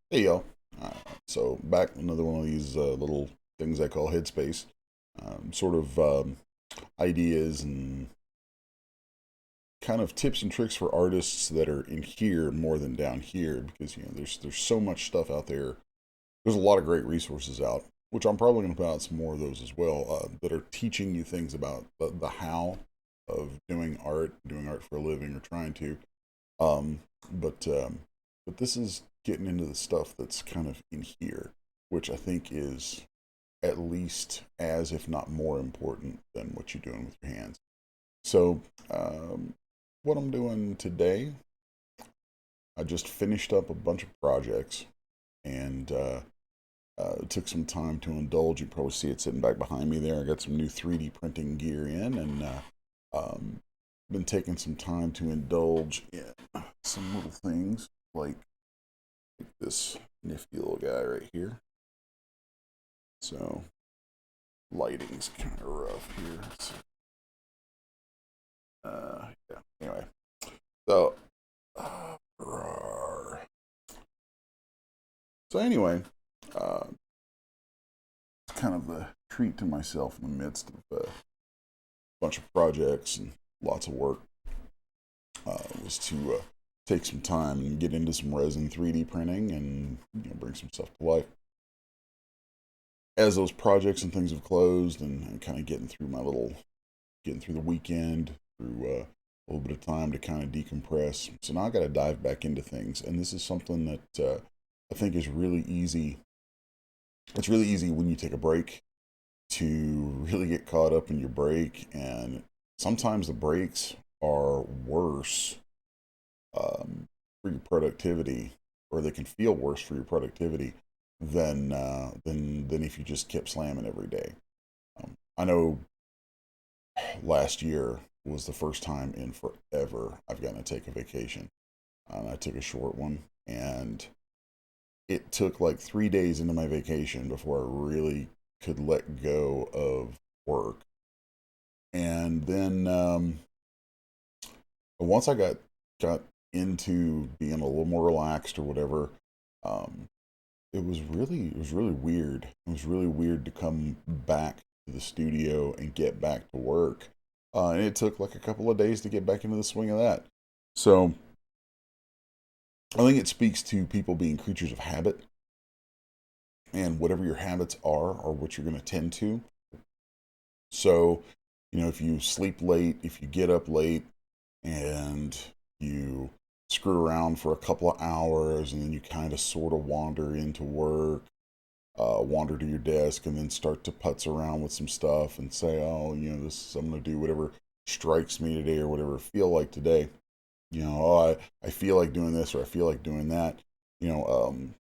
Hey y'all. Uh, so back another one of these little things I call Headspace, sort of ideas and kind of tips and tricks for artists that are in here more than down here because there's so much stuff out there. There's a lot of great resources out, which I'm probably going to put out some more of those as well that are teaching you things about the how of doing art for a living or trying to. Um, but um, but this is getting into the stuff that's kind of in here, which I think is at least as, if not more important than what you're doing with your hands. So, what I'm doing today, I just finished up a bunch of projects and it took some time to indulge. You probably see it sitting back behind me there. I got some new 3D printing gear in and been taking some time to indulge in some little things like this nifty little guy right here. So lighting's kind of rough here. So, yeah. Anyway, so so anyway, uh, kind of a treat to myself in the midst of a bunch of projects and lots of work. Was to take some time and get into some resin 3D printing and bring some stuff to life. As those projects and things have closed and kind of getting through the weekend, through a little bit of time to kind of decompress. So now I got to dive back into things, and this is something that I think is really easy. It's really easy when you take a break to really get caught up in your break, and sometimes the breaks are worse for your productivity, or they can feel worse for your productivity than if you just kept slamming every day. I know last year was the first time in forever I've gotten to take a vacation. I took a short one, and it took like 3 days into my vacation before I really could let go of work. And then once I got into being a little more relaxed or whatever, um, it was really weird. It was really weird to come back to the studio and get back to work. And it took like a couple of days to get back into the swing of that. So I think it speaks to people being creatures of habit, and whatever your habits are what you're going to tend to. So, if you sleep late, if you get up late, and you screw around for a couple of hours, and then you kind of sort of wander into work, wander to your desk, and then start to putz around with some stuff and say, oh, this I'm going to do whatever strikes me today or whatever I feel like today. I feel like doing this or I feel like doing that. You know, um,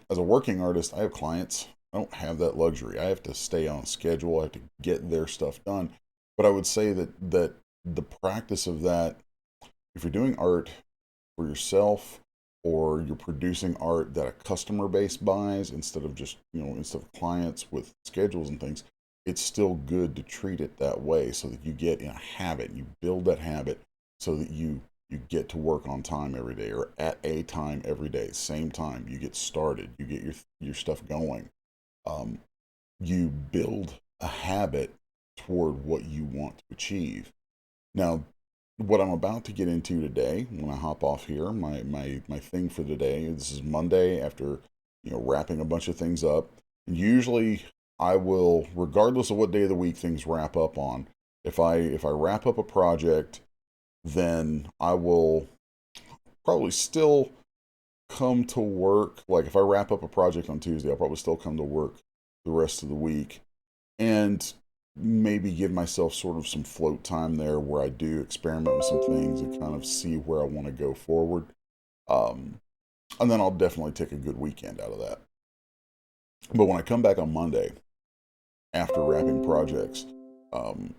as a working artist, I have clients. I don't have that luxury. I have to stay on schedule. I have to get their stuff done. But I would say that the practice of that, if you're doing art for yourself or you're producing art that a customer base buys instead of clients with schedules and things, it's still good to treat it that way so that you get in a habit. You build that habit so that you get to work on time every day or at a time every day, same time. You get started. You get your stuff going. Um, you build a habit toward what you want to achieve. Now, what I'm about to get into today, when I hop off here, my thing for today, this is Monday after, wrapping a bunch of things up. And usually I will, regardless of what day of the week things wrap up on, if I wrap up a project, then I will probably still come to work. Like if I wrap up a project on Tuesday, I'll probably still come to work the rest of the week and maybe give myself sort of some float time there where I do experiment with some things and kind of see where I want to go forward. Um, and then I'll definitely take a good weekend out of that. But when I come back on Monday after wrapping projects,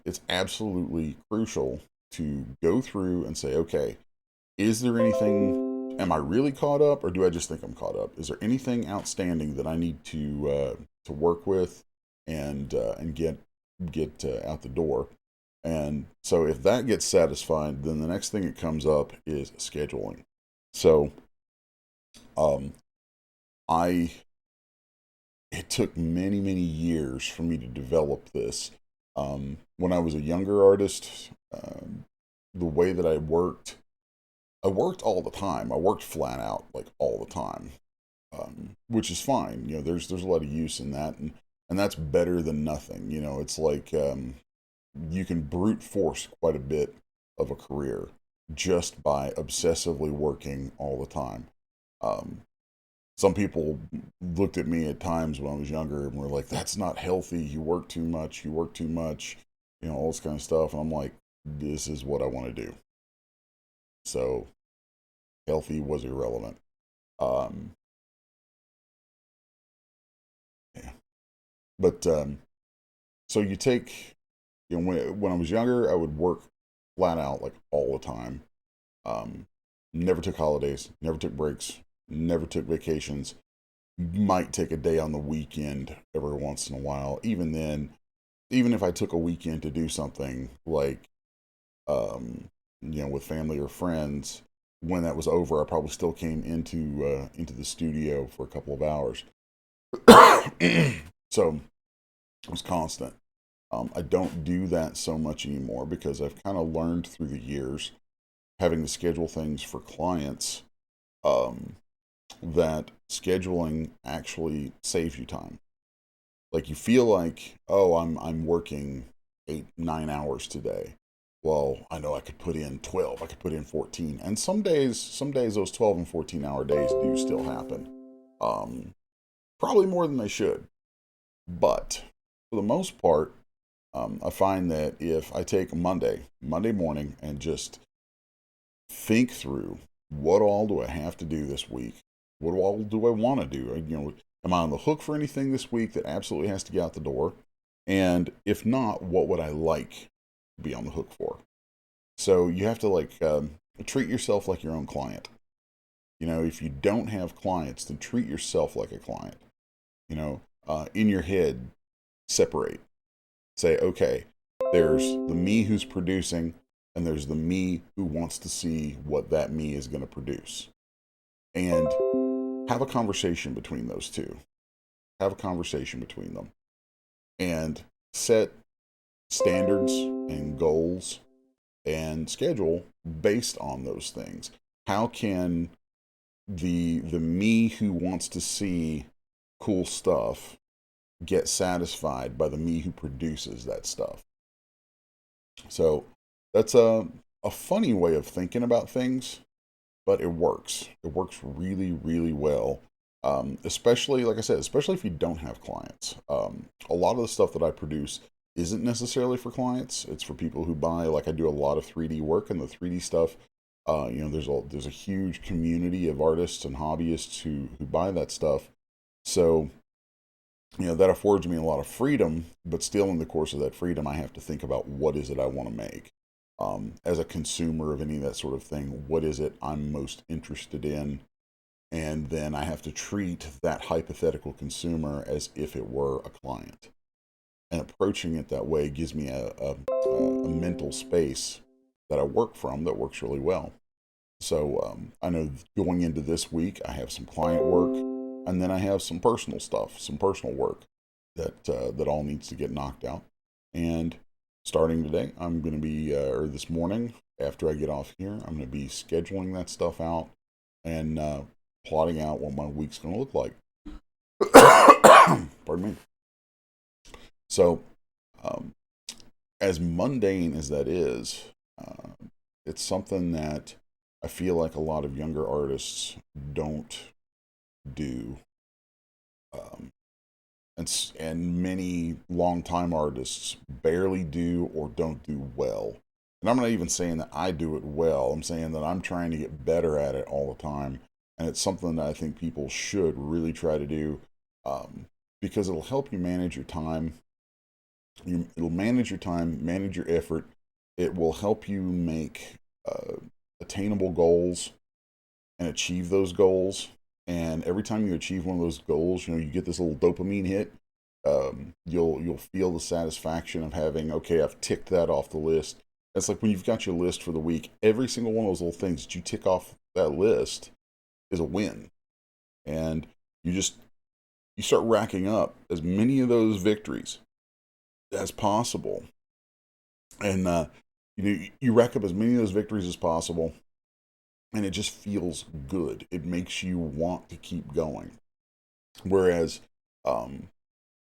it's absolutely crucial to go through and say, okay, is there anything? Am I really caught up, or do I just think I'm caught up? Is there anything outstanding that I need to work with and get out the door? And so if that gets satisfied, then the next thing that comes up is scheduling. So um, I it took many, many years for me to develop this. When I was a younger artist, the way that I worked all the time. I worked flat out, like all the time, which is fine. You know, there's a lot of use in that, and that's better than nothing. You know, it's like you can brute force quite a bit of a career just by obsessively working all the time. Um, some people looked at me at times when I was younger and were like, "That's not healthy. You work too much. You work too much." You know, all this kind of stuff. And I'm like, "This is what I want to do." So healthy was irrelevant. Um, yeah. But so you take, you know, when I was younger, I would work flat out like all the time. Um, Never took holidays, never took breaks, never took vacations. Might take a day on the weekend every once in a while. Even then, even if I took a weekend to do something like, you know, with family or friends, when that was over, I probably still came into the studio for a couple of hours. So it was constant. I don't do that so much anymore because I've kind of learned through the years having to schedule things for clients, um, that scheduling actually saves you time. Like you feel like, oh, I'm working 8, 9 hours today. Well, I know I could put in 12, I could put in 14. And some days those 12 and 14 hour days do still happen. Um, Probably more than they should. But for the most part, I find that if I take Monday morning, and just think through what all do I have to do this week? What all do I want to do? You know, am I on the hook for anything this week that absolutely has to get out the door? And if not, what would I like to be on the hook for? So you have to like treat yourself like your own client. You know, if you don't have clients, then treat yourself like a client. You know, in your head, separate. Say, okay, there's the me who's producing, and there's the me who wants to see what that me is going to produce. And have a conversation between those two. Have a conversation between them. And set standards and goals and schedule based on those things. How can the me who wants to see cool stuff get satisfied by the me who produces that stuff? So that's a funny way of thinking about things, but it works. It works really, really well. Especially, like I said, especially if you don't have clients. A lot of the stuff that I produce isn't necessarily for clients. It's for people who buy. Like I do a lot of 3D work, and the 3D stuff. You know, there's a huge community of artists and hobbyists who buy that stuff. So you know that affords me a lot of freedom, but still in the course of that freedom I have to think about what is it I want to make. As a consumer of any of that sort of thing, what is it I'm most interested in? And then I have to treat that hypothetical consumer as if it were a client, and approaching it that way gives me a mental space that I work from that works really well. So I know going into this week, I have some client work, and then I have some personal stuff, some personal work that all needs to get knocked out. And starting today, I'm going to be, or this morning after I get off here, I'm going to be scheduling that stuff out and plotting out what my week's going to look like. Pardon me. So, um, as mundane as that is, it's something that I feel like a lot of younger artists don't do, um, and many longtime artists barely do or don't do well. And I'm not even saying that I do it well. I'm saying that I'm trying to get better at it all the time, and it's something that I think people should really try to do, um, because it'll help you manage your time. It'll manage your time, manage your effort. It will help you make attainable goals and achieve those goals. And every time you achieve one of those goals, you know, you get this little dopamine hit. You'll feel the satisfaction of having, okay, I've ticked that off the list. It's like when you've got your list for the week, every single one of those little things that you tick off that list is a win. And You just you start racking up as many of those victories as possible, and you rack up as many of those victories as possible, and it just feels good. It makes you want to keep going. Whereas, um,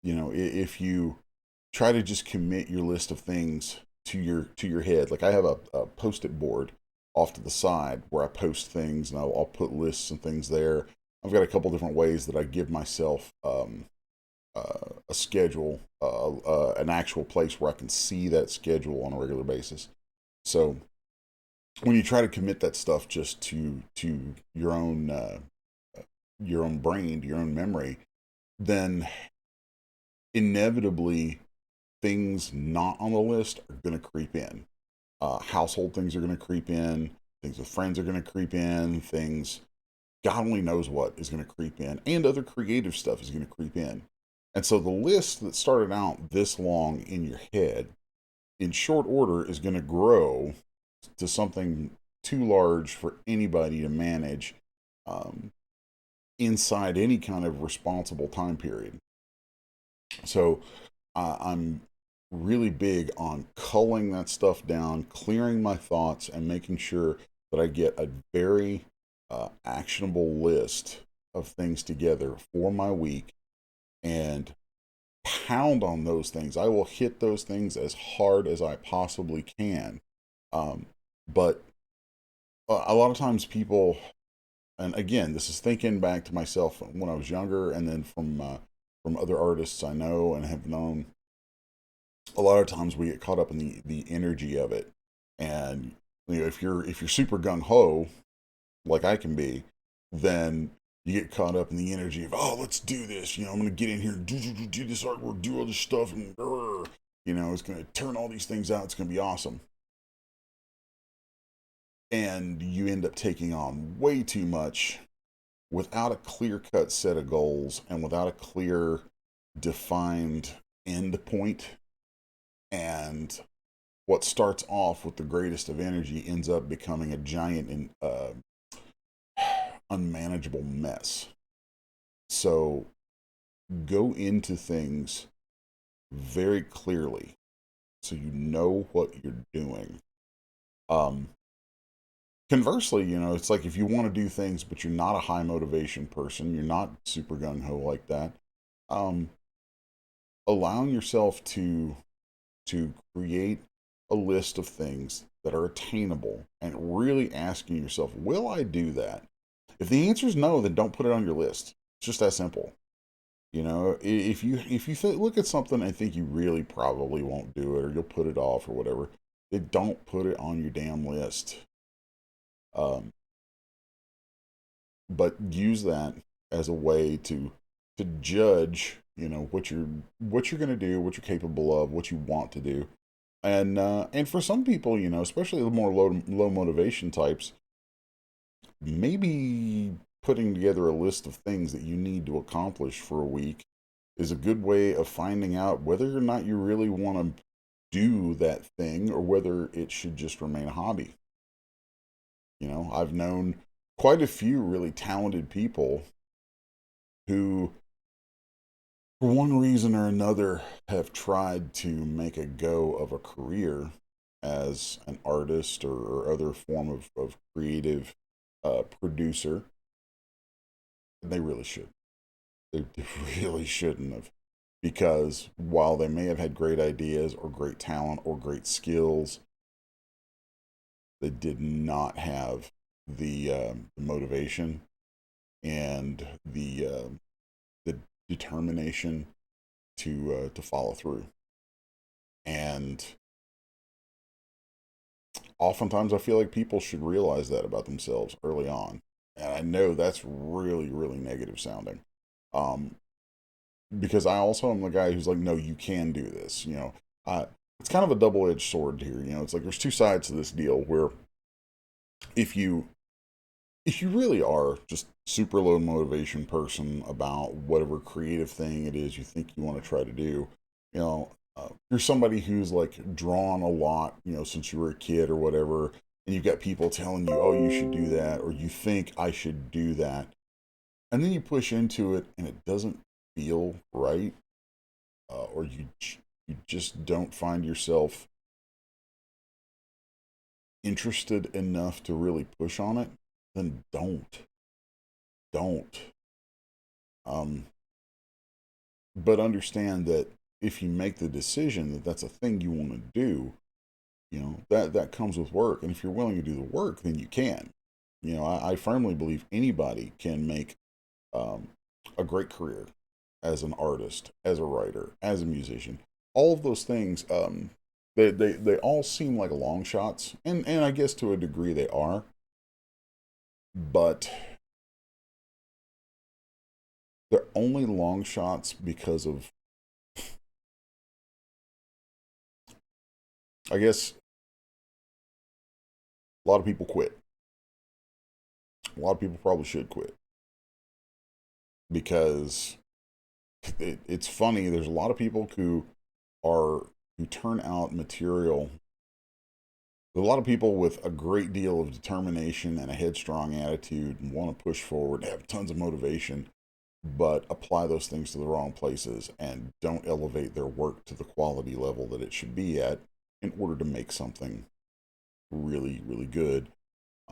if you try to just commit your list of things to your head, like I have a post-it board off to the side where I post things, and I'll put lists and things there. I've got a couple different ways that I give myself a schedule, an actual place where I can see that schedule on a regular basis. So when you try to commit that stuff just to your own brain, to your own memory, then inevitably things not on the list are going to creep in. Household things are going to creep in. Things with friends are going to creep in. Things, God only knows what is going to creep in. And other creative stuff is going to creep in. And so the list that started out this long in your head, in short order, is going to grow to something too large for anybody to manage um, inside any kind of responsible time period. So I'm really big on culling that stuff down, clearing my thoughts, and making sure that I get a very actionable list of things together for my week and pound on those things. I will hit those things as hard as I possibly can. Um, but a lot of times people, and again, this is thinking back to myself when I was younger, and then from other artists I know and have known. A lot of times we get caught up in the energy of it, and if you're super gung ho like I can be, then you get caught up in the energy of, oh, let's do this. I'm gonna get in here and do this artwork, do all this stuff, and it's gonna turn all these things out. It's gonna be awesome, and you end up taking on way too much without a clear cut set of goals and without a clear defined end point. And what starts off with the greatest of energy ends up becoming a giant and unmanageable mess. So go into things very clearly so you know what you're doing. Um, Conversely, it's like if you want to do things but you're not a high motivation person, you're not super gung ho like that. Um, Allowing yourself to create a list of things that are attainable and really asking yourself, will I do that? If the answer is no, then don't put it on your list. It's just that simple. If you look at something and think you really probably won't do it or you'll put it off or whatever, then don't put it on your damn list. Um, but use that as a way to judge, what you're going to do, what you're capable of, what you want to do. And for some people, especially the more low motivation types, maybe putting together a list of things that you need to accomplish for a week is a good way of finding out whether or not you really want to do that thing or whether it should just remain a hobby. I've known quite a few really talented people who, for one reason or another, have tried to make a go of a career as an artist or other form of creative producer. And they really should. They really shouldn't have. Because while they may have had great ideas or great talent or great skills, they did not have the motivation and the determination to follow through. And oftentimes, I feel like people should realize that about themselves early on. And I know that's really, really negative sounding. Um, because I also am the guy who's like, no, you can do this. It's kind of a double edged sword here. It's like there's two sides to this deal where if you if you really are just super low motivation person about whatever creative thing it is you think you want to try to do, you're somebody who's like drawn a lot, since you were a kid or whatever, and you've got people telling you, oh, you should do that, or you think I should do that. and then you push into it and it doesn't feel right, or you just don't find yourself interested enough to really push on it, then don't. Um, but understand that if you make the decision that that's a thing you want to do, that comes with work. And if you're willing to do the work, then you can. I firmly believe anybody can make um, a great career as an artist, as a writer, as a musician. All of those things, they all seem like long shots, and I guess to a degree they are, but they're only long shots because of, I guess, a lot of people quit. A lot of people probably should quit because it's funny. There's a lot of people who turn out material. There's a lot of people with a great deal of determination and a headstrong attitude and want to push forward, have tons of motivation, but apply those things to the wrong places and don't elevate their work to the quality level that it should be at in order to make something really, really good.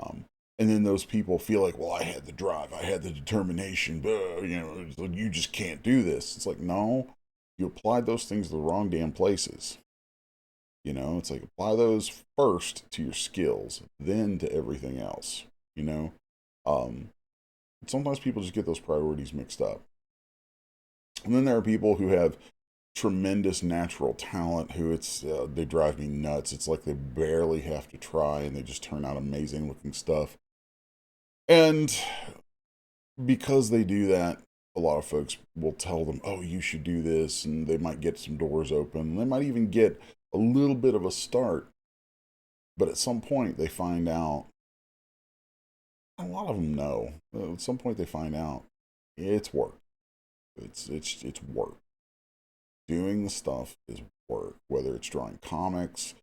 Um, and then those people feel like, well, I had the drive, I had the determination, but you just can't do this. It's like, no, you applied those things to the wrong damn places. It's like apply those first to your skills, then to everything else. You know, um, sometimes people just get those priorities mixed up. And then there are people who have tremendous natural talent who they drive me nuts. It's like they barely have to try and they just turn out amazing looking stuff. And because they do that, a lot of folks will tell them, "Oh, you should do this," and they might get some doors open. They might even get a little bit of a start, but at some point they find out. A lot of them know. At some point they find out it's work. It's work. Doing the stuff is work. Whether it's drawing comics,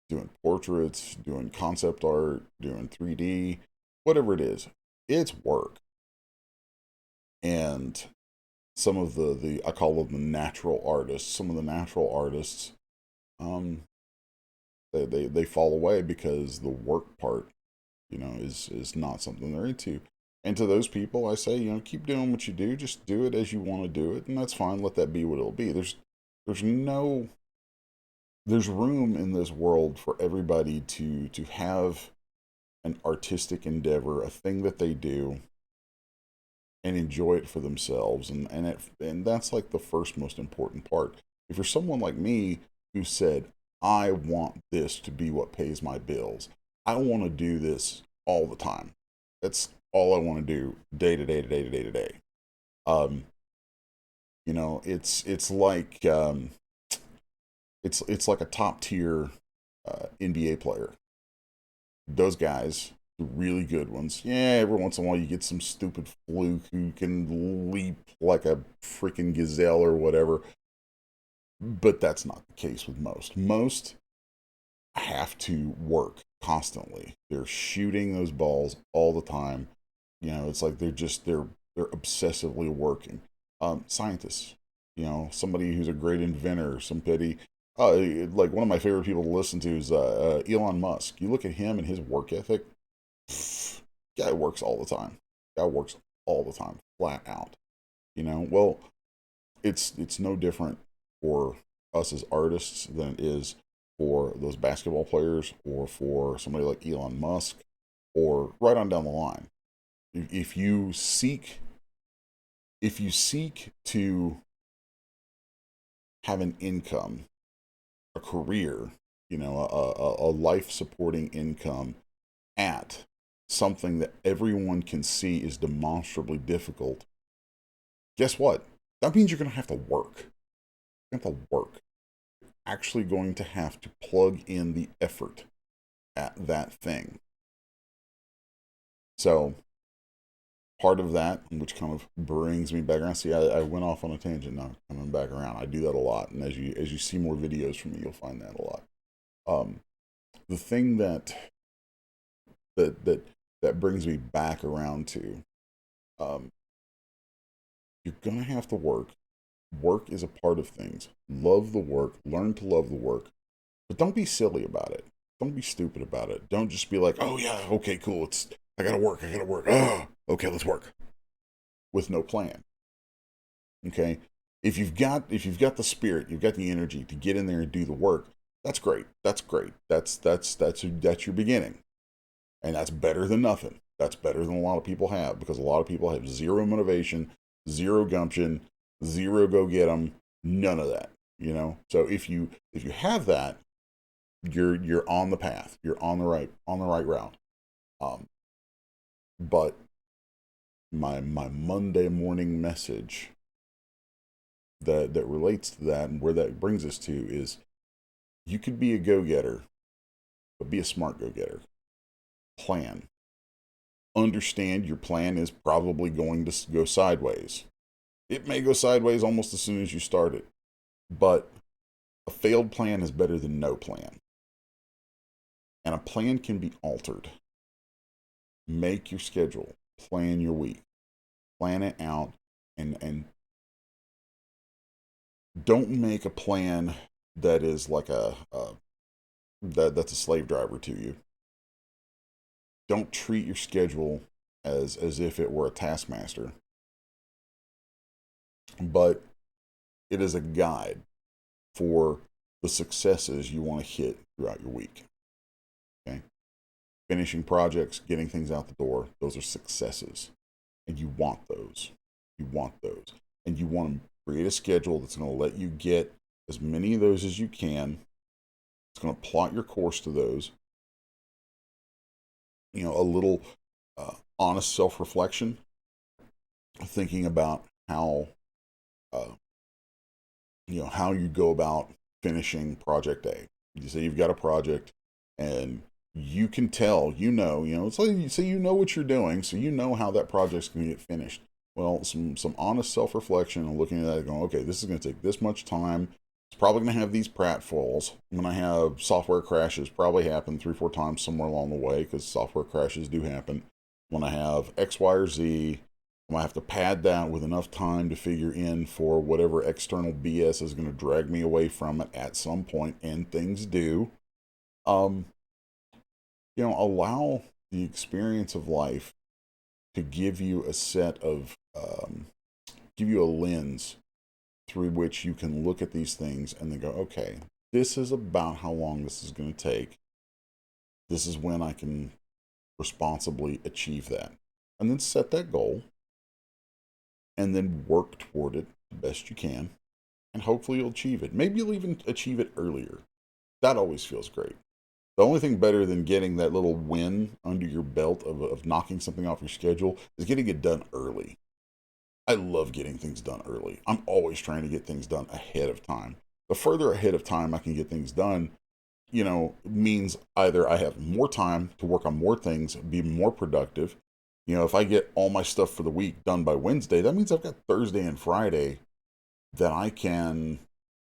doing portraits, doing concept art, doing 3D, whatever it is, it's work. And some of the I call them the natural artists. Some of the natural artists, um, they fall away because the work part, is not something they're into. And to those people, I say, keep doing what you do. Just do it as you want to do it, and that's fine. Let that be what it'll be. There's no there's room in this world for everybody to have an artistic endeavor, a thing that they do, and enjoy it for themselves. And that's like the first most important part. If you're someone like me who said, I want this to be what pays my bills, I want to do this all the time. That's all I want to do day to day to day to day to day. Um, it's like it's like a top tier NBA player. Those guys, the really good ones. Yeah, every once in a while you get some stupid fluke who can leap like a freaking gazelle or whatever. But that's not the case with most. Most have to work constantly. They're shooting those balls all the time. It's like they're obsessively working. Scientists, somebody who's a great inventor, somebody like one of my favorite people to listen to is Elon Musk. You look at him and his work ethic. Guy works all the time. Guy works all the time, flat out. Well, it's no different for us as artists than it is for those basketball players or for somebody like Elon Musk or right on down the line. If you seek to have an income, a career, a life supporting income at something that everyone can see is demonstrably difficult, guess what? That means you're going to have to work. You have to work. Actually, going to have to plug in the effort at that thing. So, part of that, which kind of brings me back around. See, I went off on a tangent. Now coming back around. I do that a lot, and as you see more videos from me, you'll find that a lot. Um, the thing that that brings me back around to, um, You're gonna have to work. Work is a part of things. Love the work. Learn to love the work. But don't be silly about it. Don't be stupid about it. Don't just be like, oh yeah, okay, cool. I gotta work. I gotta work. Oh, okay, let's work. With no plan. Okay. If you've got the spirit, you've got the energy to get in there and do the work, that's great. That's great. That's your beginning. And that's better than nothing. That's better than a lot of people have, because a lot of people have zero motivation, zero gumption, zero go get them, none of that. So if you have that, you're on the path. You're on the right route. Um, but my Monday morning message that relates to that, and where that brings us to, is you could be a go getter, but be a smart go getter. Plan. Understand your plan is probably going to go sideways. It may go sideways almost as soon as you start it, but a failed plan is better than no plan. And a plan can be altered. Make your schedule, plan your week, plan it out, and don't make a plan that is like that's a slave driver to you. Don't treat your schedule as if it were a taskmaster, but it is a guide for the successes you want to hit throughout your week. Okay? Finishing projects, getting things out the door, those are successes. And you want those. You want those. And you want to create a schedule that's going to let you get as many of those as you can. It's going to plot your course to those. A little honest self-reflection, thinking about how uh, how you go about finishing project A. You say you've got a project, and you can tell, it's like you say you know what you're doing, so you know how that project's going to get finished. Well, some honest self-reflection and looking at that and going, okay, this is going to take this much time. It's probably going to have these pratfalls. I'm going to have software crashes probably happen 3-4 times somewhere along the way, because software crashes do happen. I'm going to have X, Y, or Z. I'm going to have to pad that with enough time to figure in for whatever external BS is going to drag me away from it at some point, and things do. Allow the experience of life to give you a give you a lens through which you can look at these things and then go, okay, this is about how long this is going to take. This is when I can responsibly achieve that. And then set that goal, and then work toward it the best you can. And hopefully you'll achieve it. Maybe you'll even achieve it earlier. That always feels great. The only thing better than getting that little win under your belt of knocking something off your schedule is getting it done early. I love getting things done early. I'm always trying to get things done ahead of time. The further ahead of time I can get things done, means either I have more time to work on more things, be more productive. If I get all my stuff for the week done by Wednesday, that means I've got Thursday and Friday that I can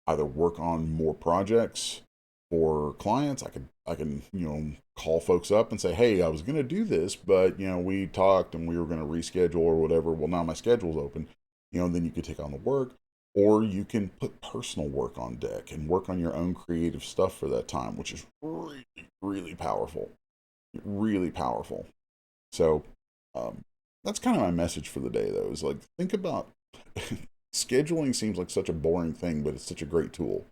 either work on more projects for clients. I can call folks up and say, hey, I was going to do this, but we talked and we were going to reschedule or whatever. Well, now my schedule's open. And then you could take on the work, or you can put personal work on deck and work on your own creative stuff for that time, which is really, really powerful. Really powerful. So that's kind of my message for the day, though, is like, think about scheduling. Seems like such a boring thing, but it's such a great tool.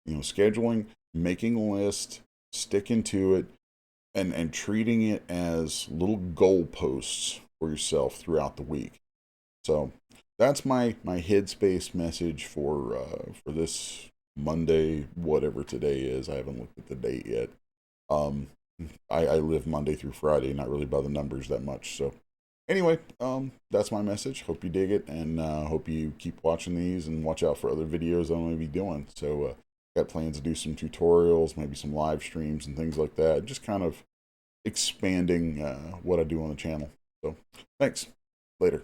Scheduling, making a list, sticking to it, and treating it as little goalposts for yourself throughout the week. So that's my Headspace message for this Monday, whatever today is. I haven't looked at the date yet. I live Monday through Friday, not really by the numbers that much. So anyway, that's my message. Hope you dig it, and hope you keep watching these and watch out for other videos I'm going to be doing. So got plans to do some tutorials, maybe some live streams and things like that. Just kind of expanding what I do on the channel. So thanks. Later.